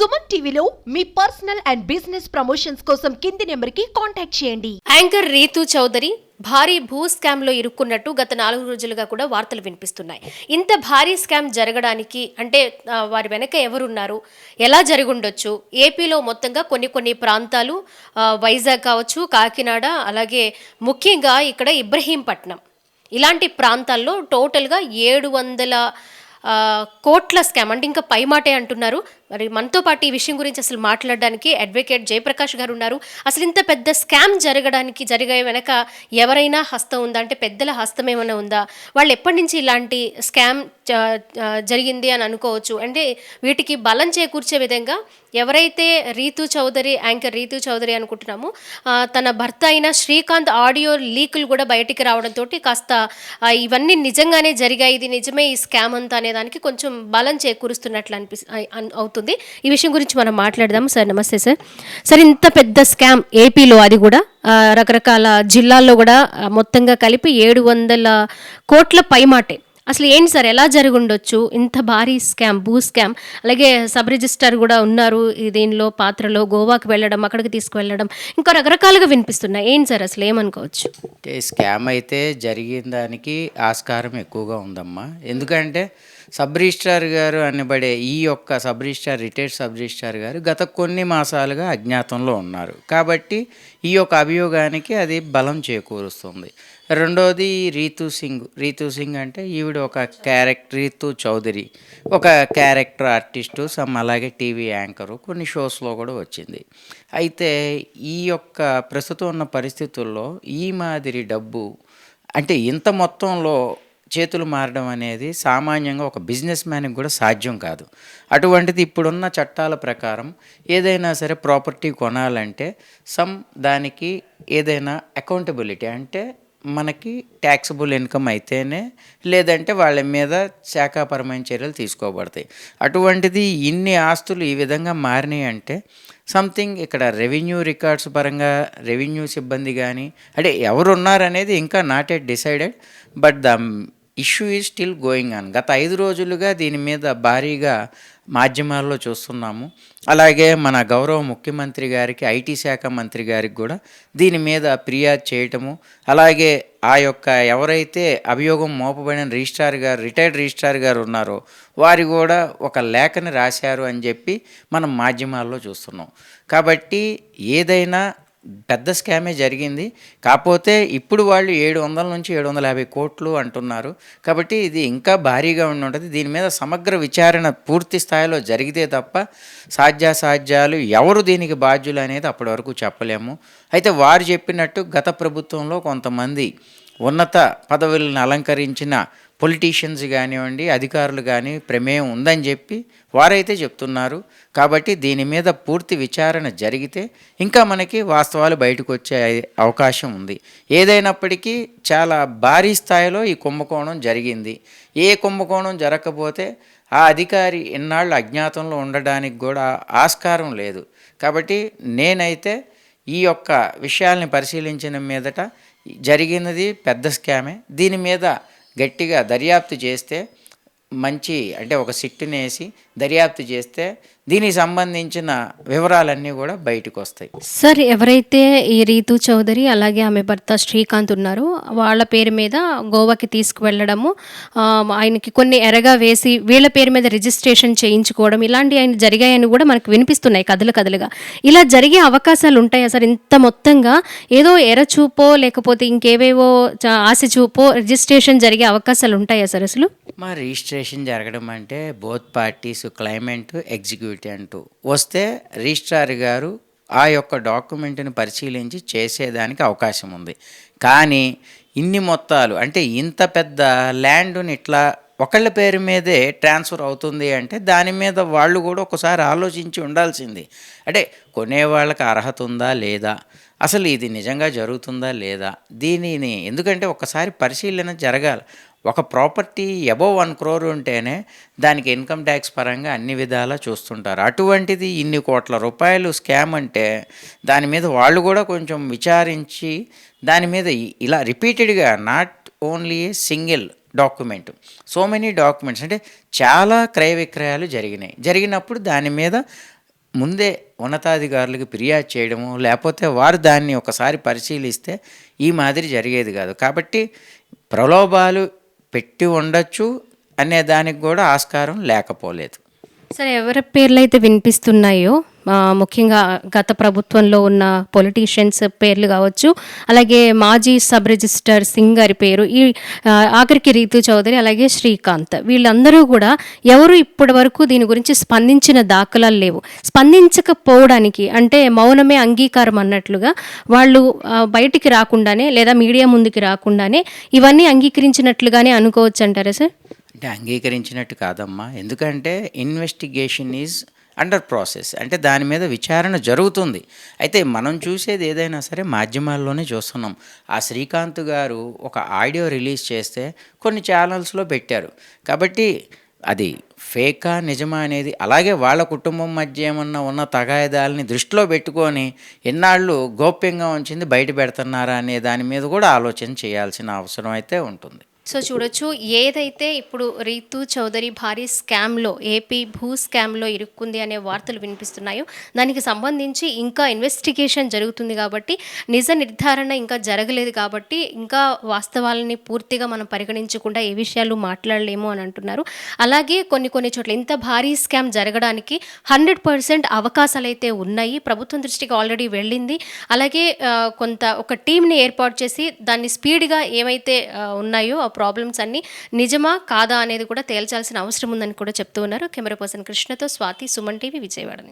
సుమన్ టీవీలో మీ personal and business promotions కోసం కింది నెంబర్కి కాంటాక్ట్ చేయండి. యాంకర్ రీతూ చౌదరి భారీ భూ స్కామ్ లో ఇరుక్కున్నట్టు గత 4 రోజులుగా కూడా వార్తలు వినిపిస్తున్నాయి. ఇంత భారీ స్కామ్ జరగడానికి అంటే వారి వెనక ఎవరున్నారు, ఎలా జరుగుండొచ్చు? ఏపీలో మొత్తంగా కొన్ని ప్రాంతాలు, వైజాగ్ కావచ్చు, కాకినాడ, అలాగే ముఖ్యంగా ఇక్కడ ఇబ్రహీంపట్నం, ఇలాంటి ప్రాంతాల్లో టోటల్గా 700 కోట్ల స్కామ్ అంటే ఇంకా పై మాటే అంటున్నారు. మరి మనతో పాటు ఈ విషయం గురించి అసలు మాట్లాడడానికి అడ్వకేట్ జయప్రకాష్ గారు ఉన్నారు. అసలు ఇంత పెద్ద స్కామ్ జరిగే వెనక ఎవరైనా హస్తం ఉందా, అంటే పెద్దల హస్తం ఏమైనా ఉందా, వాళ్ళు ఎప్పటి నుంచి ఇలాంటి స్కామ్ జరిగింది అని అనుకోవచ్చు? అంటే వీటికి బలం చేకూర్చే విధంగా ఎవరైతే యాంకర్ రీతూ చౌదరి అనుకుంటున్నామో, తన భర్త అయిన శ్రీకాంత్ ఆడియో లీకులు కూడా బయటికి రావడంతో కాస్త ఇవన్నీ నిజంగానే జరిగాయి, ఇది నిజమే ఈ స్కామ్ అంతా అనే దానికి కొంచెం బలం చేకూరుస్తున్నట్లు అవుతుంది. ఈ విషయం గురించి మనం మాట్లాడదాం. సార్ నమస్తే. సార్ ఇంత పెద్ద స్కామ్ ఏపీలో, అది కూడా రకరకాల జిల్లాల్లో కూడా మొత్తంగా కలిపి 700 కోట్ల పైమాటే. అసలు ఏంటి సార్, ఎలా జరిగి ఉండొచ్చు ఇంత భారీ స్కామ్, భూ స్కామ్? అలాగే సబ్ రిజిస్టర్ కూడా ఉన్నారు దీనిలో పాత్రలో, గోవాకి వెళ్ళడం, అక్కడికి తీసుకువెళ్ళడం, ఇంకా రకరకాలుగా వినిపిస్తున్నాయి. ఏంటి సార్ అసలు ఏమనుకోవచ్చు? అంటే స్కామ్ అయితే జరిగిన దానికి ఆస్కారం ఎక్కువగా ఉందమ్మా. ఎందుకంటే సబ్ రిజిస్ట్రార్ గారు అనబడే ఈ యొక్క రిటైర్డ్ సబ్ రిజిస్ట్రార్ గారు గత కొన్ని మాసాలుగా అజ్ఞాతంలో ఉన్నారు కాబట్టి ఈ యొక్క అభియోగానికి అది బలం చేకూరుస్తుంది. రెండోది రీతూ సింగ్ అంటే ఈవిడ ఒక రీతూ చౌదరి ఒక క్యారెక్టర్ ఆర్టిస్టు, అలాగే టీవీ యాంకరు, కొన్ని షోస్లో కూడా వచ్చింది. అయితే ఈ యొక్క ప్రస్తుతం ఉన్న పరిస్థితుల్లో ఈ మాదిరి డబ్బు అంటే ఇంత మొత్తంలో చేతులు మారడం అనేది సామాన్యంగా ఒక బిజినెస్ మ్యాన్కి కూడా సాధ్యం కాదు. అటువంటిది ఇప్పుడున్న చట్టాల ప్రకారం ఏదైనా సరే ప్రాపర్టీ కొనాలంటే దానికి ఏదైనా అకౌంటబిలిటీ అంటే మనకి ట్యాక్సబుల్ ఇన్కమ్ అయితేనే, లేదంటే వాళ్ళ మీద శాఖాపరమైన చర్యలు తీసుకోబడతాయి. అటువంటిది ఇన్ని ఆస్తులు ఈ విధంగా మారినాయి అంటే ఇక్కడ రెవెన్యూ రికార్డ్స్ పరంగా రెవెన్యూ సిబ్బంది కానీ అంటే ఎవరున్నారనేది ఇంకా not at decided, but the issue is still going on. గత 5 రోజులుగా దీని మీద భారీగా మాధ్యమాల్లో చూస్తున్నాము. అలాగే మన గౌరవ ముఖ్యమంత్రి గారికి, ఐటీ శాఖ మంత్రి గారికి కూడా దీని మీద ఫిర్యాదు చేయటము, అలాగే ఆ యొక్క ఎవరైతే అభియోగం మోపబడిన రిటైర్డ్ రిజిస్ట్రార్ గారు ఉన్నారో వారు కూడా ఒక లేఖని రాశారు అని చెప్పి మనం మాధ్యమాల్లో చూస్తున్నాం. కాబట్టి ఏదైనా పెద్ద స్కామే జరిగింది. కాకపోతే ఇప్పుడు వాళ్ళు 700 నుంచి 750 కోట్లు అంటున్నారు కాబట్టి ఇది ఇంకా భారీగా ఉంటుంది. దీని మీద సమగ్ర విచారణ పూర్తి స్థాయిలో జరిగితే తప్ప సాధ్యాసాధ్యాలు ఎవరు దీనికి బాధ్యులు అనేది అప్పటి వరకు చెప్పలేము. అయితే వారు చెప్పినట్టు గత ప్రభుత్వంలో కొంతమంది ఉన్నత పదవులను అలంకరించిన పొలిటీషియన్స్ కానివ్వండి, అధికారులు కానీ ప్రమేయం ఉందని చెప్పి వారైతే చెప్తున్నారు. కాబట్టి దీని మీద పూర్తి విచారణ జరిగితే ఇంకా మనకి వాస్తవాలు బయటకు వచ్చే అవకాశం ఉంది. ఏదైనప్పటికీ చాలా భారీ స్థాయిలో ఈ కుంభకోణం జరిగింది. ఏ కుంభకోణం జరగకపోతే ఆ అధికారి ఇన్నాళ్ళు అజ్ఞాతంలో ఉండడానికి కూడా ఆస్కారం లేదు. కాబట్టి నేనైతే ఈ యొక్క విషయాల్ని పరిశీలించిన మీదట జరిగినది పెద్ద స్కామే. దీని మీద గట్టిగా దర్యాప్తు చేస్తే అంటే ఒక సిట్టుని వేసి దర్యాప్తు చేస్తే దీనికి సంబంధించిన వివరాలన్నీ కూడా బయటకు వస్తాయి. సార్, ఎవరైతే ఈ రీతూ చౌదరి అలాగే ఆమె భర్త శ్రీకాంత్ ఉన్నారో వాళ్ళ పేరు మీద గోవాకి తీసుకువెళ్ళడము, ఆయనకి కొన్ని ఎరగా వేసి వీళ్ళ పేరు మీద రిజిస్ట్రేషన్ చేయించుకోవడం, ఇలాంటి ఆయన జరిగాయని కూడా మనకు వినిపిస్తున్నాయి కథలుగా. ఇలా జరిగే అవకాశాలు ఉంటాయా సార్? ఇంత మొత్తంగా ఏదో ఎరచూపో లేకపోతే ఇంకేవేవో ఆశ చూపో రిజిస్ట్రేషన్ జరిగే అవకాశాలు ఉంటాయా సార్ అసలు? మా రిజిస్ట్రేషన్ జరగడం అంటే బోత్ పార్టీస్ క్లైమెంట్ ఎగ్జిక్యూటివ్ అంటూ వస్తే రిజిస్ట్రార్ గారు ఆ యొక్క డాక్యుమెంట్ని పరిశీలించి చేసేదానికి అవకాశం ఉంది. కానీ ఇన్ని మొత్తాలు అంటే ఇంత పెద్ద ల్యాండ్ని ఇట్లా ఒకళ్ళ పేరు మీదే ట్రాన్స్ఫర్ అవుతుంది అంటే దాని మీద వాళ్ళు కూడా ఒకసారి ఆలోచించి ఉండాల్సింది. అంటే కొనేవాళ్ళకి అర్హత ఉందా లేదా, అసలు ఇది నిజంగా జరుగుతుందా లేదా, దీనిని ఎందుకంటే ఒకసారి పరిశీలన జరగాలి. ఒక ప్రాపర్టీ అబవ్ 1 crore ఉంటేనే దానికి ఇన్కమ్ ట్యాక్స్ పరంగా అన్ని విధాలా చూస్తుంటారు. అటువంటిది ఇన్ని కోట్ల రూపాయలు స్కామ్ అంటే దాని మీద వాళ్ళు కూడా కొంచెం విచారించి దాని మీద ఇలా రిపీటెడ్గా not only a single document, so many documents అంటే చాలా క్రయ విక్రయాలు జరిగినప్పుడు దాని మీద ముందే ఉన్నతాధికారులకు ఫిర్యాదు చేయడము, లేకపోతే వారు దాన్ని ఒకసారి పరిశీలిస్తే ఈ మాదిరి జరిగేది కాదు. కాబట్టి ప్రలోభాలు పెట్టి ఉండొచ్చు అనే దానికి కూడా ఆస్కారం లేకపోలేదు. సరే, ఎవరి పేర్లు అయితే వినిపిస్తున్నాయో ముఖ్యంగా గత ప్రభుత్వంలో ఉన్న పొలిటీషియన్స్ పేర్లు కావచ్చు, అలాగే మాజీ సబ్ రిజిస్టర్ సింగ్ గారి పేరు, ఈ ఆఖరికి రీతు చౌదరి, అలాగే శ్రీకాంత్, వీళ్ళందరూ కూడా ఎవరు ఇప్పటి వరకు దీని గురించి స్పందించిన దాఖలాలు లేవు. స్పందించకపోవడానికి అంటే మౌనమే అంగీకారం అన్నట్లుగా వాళ్ళు బయటికి రాకుండానే లేదా మీడియా ముందుకి రాకుండానే ఇవన్నీ అంగీకరించినట్లుగానే అనుకోవచ్చు అంటారా సార్? అంటే అంగీకరించినట్టు కాదమ్మా, ఎందుకంటే ఇన్వెస్టిగేషన్ ఈజ్ అండర్ ప్రాసెస్, అంటే దాని మీద విచారణ జరుగుతుంది. అయితే మనం చూసేది ఏదైనా సరే మాధ్యమాల్లోనే చూస్తున్నాం. ఆ శ్రీకాంత్ గారు ఒక ఆడియో రిలీజ్ చేస్తే కొన్ని ఛానల్స్లో పెట్టారు. కాబట్టి అది ఫేకా నిజమా అనేది, అలాగే వాళ్ళ కుటుంబం మధ్య ఏమన్నా ఉన్న తగాయిదాలని దృష్టిలో పెట్టుకొని ఎన్నాళ్ళు గోప్యంగా ఉంచింది బయట పెడుతున్నారా అనే దాని మీద కూడా ఆలోచన చేయాల్సిన అవసరం అయితే ఉంటుంది. సో చూడొచ్చు, ఏదైతే ఇప్పుడు రీతు చౌదరి భారీ స్కామ్లో, ఏపీ భూ స్కామ్లో ఇరుక్కుంది అనే వార్తలు వినిపిస్తున్నాయో దానికి సంబంధించి ఇంకా ఇన్వెస్టిగేషన్ జరుగుతుంది కాబట్టి, నిజ నిర్ధారణ ఇంకా జరగలేదు కాబట్టి ఇంకా వాస్తవాలని పూర్తిగా మనం పరిగణించకుండా ఏ విషయాలు మాట్లాడలేము అని అంటున్నారు. అలాగే కొన్ని చోట్ల ఇంత భారీ స్కామ్ జరగడానికి 100% అవకాశాలు అయితే ఉన్నాయి. ప్రభుత్వం దృష్టికి ఆల్రెడీ వెళ్ళింది. అలాగే ఒక టీంని ఏర్పాటు చేసి దాన్ని స్పీడ్గా ఏవైతే ఉన్నాయో ప్రాబ్లమ్స్ అన్నీ నిజమా కాదా అనేది కూడా తేల్చాల్సిన అవసరం ఉందని కూడా చెప్తూ ఉన్నారు. కెమెరా పర్సన్ కృష్ణతో స్వాతి, సుమన్ టీవీ, విజయవాడ.